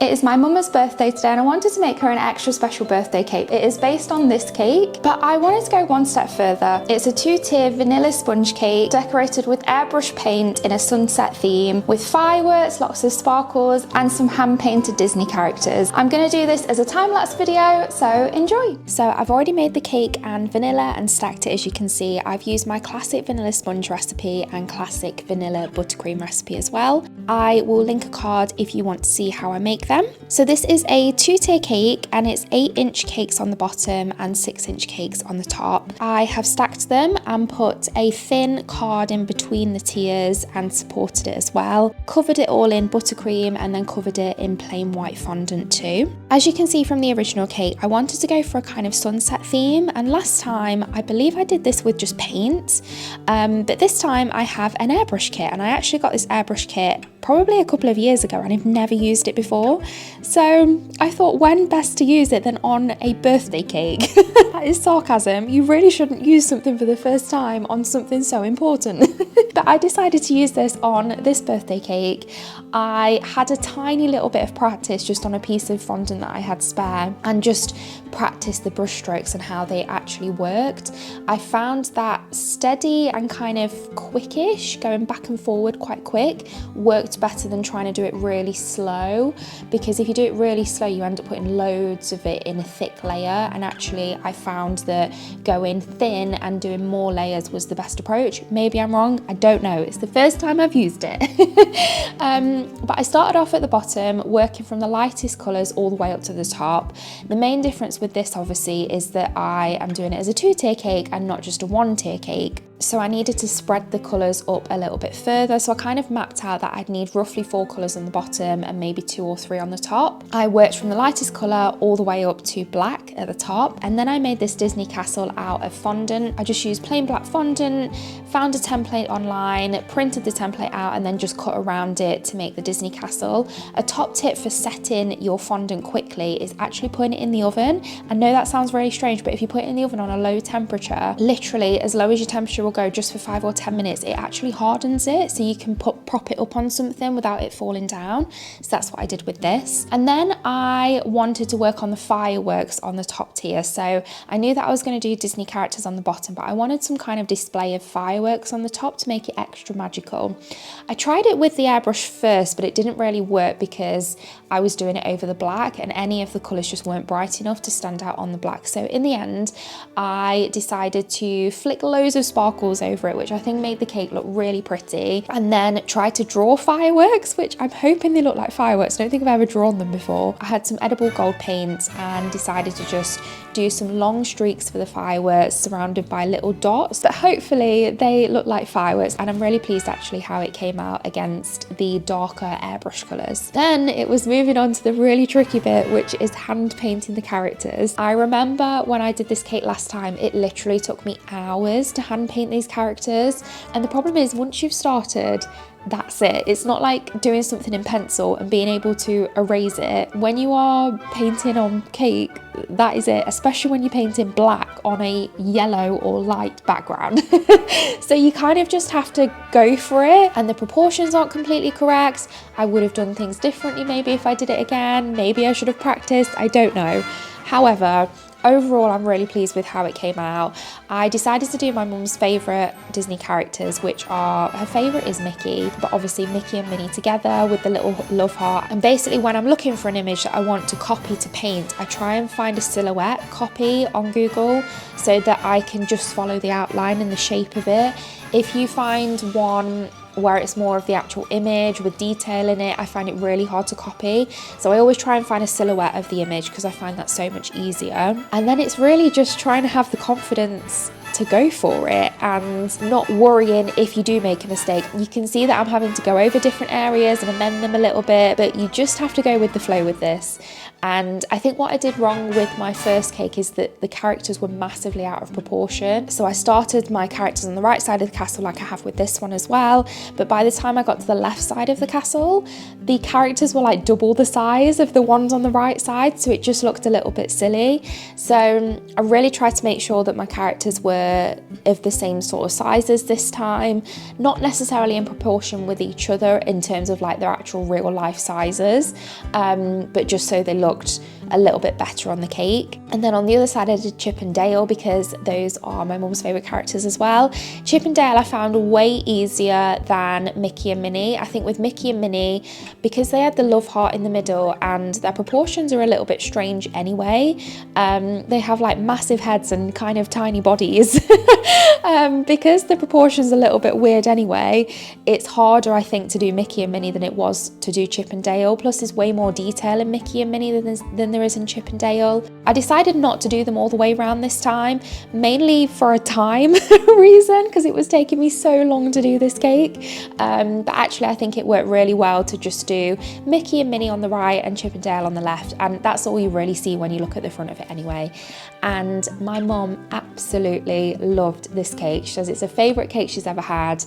It is my mum's birthday today and I wanted to make her an extra special birthday cake. It is based on this cake, but I wanted to go one step further. It's a 2-tier vanilla sponge cake decorated with airbrush paint in a sunset theme with fireworks, lots of sparkles and some hand-painted Disney characters. I'm going to do this as a time-lapse video, so enjoy. So I've already made the cake and vanilla and stacked it. As you can see, I've used my classic vanilla sponge recipe and classic vanilla buttercream recipe as well. I will link a card if you want to see how I make them. So this is a 2-tier cake and it's 8-inch cakes on the bottom and 6-inch cakes on the top. I have stacked them and put a thin card in between the tiers and supported it as well. Covered it all in buttercream and then covered it in plain white fondant too. As you can see from the original cake, I wanted to go for a kind of sunset theme, and last time I believe I did this with just paint, but this time I have an airbrush kit, and I actually got this airbrush kit probably a couple of years ago and I've never used it before. So I thought, when best to use it than on a birthday cake? That is sarcasm. You really shouldn't use something for the first time on something so important. But I decided to use this on this birthday cake. I had a tiny little bit of practice just on a piece of fondant that I had spare and just practiced the brush strokes and how they actually worked. I found that steady and kind of quickish, going back and forward quite quick, worked better than trying to do it really slow, because if you do it really slow you end up putting loads of it in a thick layer, and actually I found that going thin and doing more layers was the best approach. Maybe I'm wrong, I don't know, it's the first time I've used it. But I started off at the bottom, working from the lightest colours all the way up to the top. The main difference with this obviously is that I am doing it as a 2-tier cake and not just a 1-tier cake. So I needed to spread the colours up a little bit further. So I kind of mapped out that I'd need roughly 4 colours on the bottom and maybe 2 or 3 on the top. I worked from the lightest colour all the way up to black at the top. And then I made this Disney castle out of fondant. I just used plain black fondant, found a template online, printed the template out and then just cut around it to make the Disney castle. A top tip for setting your fondant quickly is actually putting it in the oven. I know that sounds really strange, but if you put it in the oven on a low temperature, literally as low as your temperature will go, just for 5 or 10 minutes, it actually hardens it so you can prop it up on something without it falling down. So that's what I did with this. And then I wanted to work on the fireworks on the top tier. So I knew that I was going to do Disney characters on the bottom, but I wanted some kind of display of fireworks on the top to make it extra magical. I tried it with the airbrush first, but it didn't really work because I was doing it over the black and any of the colours just weren't bright enough to stand out on the black. So in the end, I decided to flick loads of sparkles over it, which I think made the cake look really pretty, and then try to draw fireworks, which I'm hoping they look like fireworks. I don't think I've ever drawn them before. I had some edible gold paint and decided to just do some long streaks for the fireworks surrounded by little dots, but hopefully they look like fireworks, and I'm really pleased actually how it came out against the darker airbrush colours. Then it was moving on to the really tricky bit, which is hand painting the characters. I remember when I did this cake last time, it literally took me hours to hand paint these characters, and the problem is once you've started, that's it. It's not like doing something in pencil and being able to erase it. When you are painting on cake, that is it, especially when you're painting black on a yellow or light background. So you kind of just have to go for it, and the proportions aren't completely correct. I would have done things differently maybe if I did it again. Maybe I should have practiced, I don't know. However, overall, I'm really pleased with how it came out. I decided to do my mum's favourite Disney characters, which are, her favourite is Mickey, but obviously Mickey and Minnie together with the little love heart. And basically when I'm looking for an image that I want to copy to paint, I try and find a silhouette copy on Google so that I can just follow the outline and the shape of it. If you find one where it's more of the actual image with detail in it, I find it really hard to copy. So I always try and find a silhouette of the image because I find that so much easier. And then it's really just trying to have the confidence to go for it and not worrying if you do make a mistake. You can see that I'm having to go over different areas and amend them a little bit, but you just have to go with the flow with this. And I think what I did wrong with my first cake is that the characters were massively out of proportion. So I started my characters on the right side of the castle like I have with this one as well, but by the time I got to the left side of the castle, the characters were like double the size of the ones on the right side, so it just looked a little bit silly. So I really tried to make sure that my characters were of the same same sort of sizes this time, not necessarily in proportion with each other in terms of like their actual real life sizes, but just so they looked a little bit better on the cake. And then on the other side I did Chip and Dale, because those are my mum's favourite characters as well. Chip and Dale I found way easier than Mickey and Minnie. I think with Mickey and Minnie, because they had the love heart in the middle and their proportions are a little bit strange anyway, they have like massive heads and kind of tiny bodies. Because the proportions are a little bit weird anyway, it's harder I think to do Mickey and Minnie than it was to do Chip and Dale. Plus there's way more detail in Mickey and Minnie than there is in Chip and Dale. I decided not to do them all the way around this time, mainly for a time reason, because it was taking me so long to do this cake. But actually I think it worked really well to just do Mickey and Minnie on the right and Chip and Dale on the left, and that's all you really see when you look at the front of it anyway. And my mum absolutely loved this cake. She says it's her favourite cake she's ever had.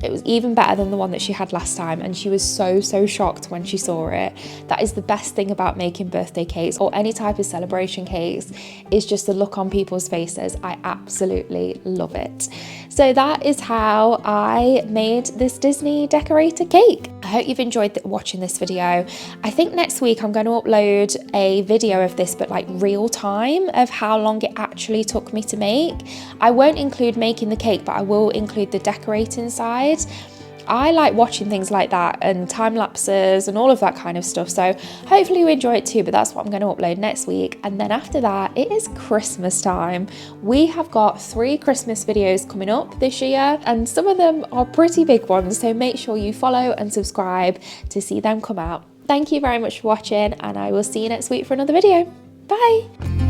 It was even better than the one that she had last time, and she was so shocked when she saw it. That is the best thing about making birthday cakes or any type of celebration cakes, is just the look on people's faces. I absolutely love it. So that is how I made this Disney decorated cake. I hope you've enjoyed watching this video. I think next week I'm going to upload a video of this, but like real time, of how long it actually took me to make. I won't include making the cake, but I will include the decorating side. I like watching things like that and time lapses and all of that kind of stuff, so hopefully you enjoy it too. But that's what I'm going to upload next week, and then after that it is Christmas time. We have got 3 Christmas videos coming up this year, and some of them are pretty big ones, so make sure you follow and subscribe to see them come out. Thank you very much for watching, and I will see you next week for another video. Bye.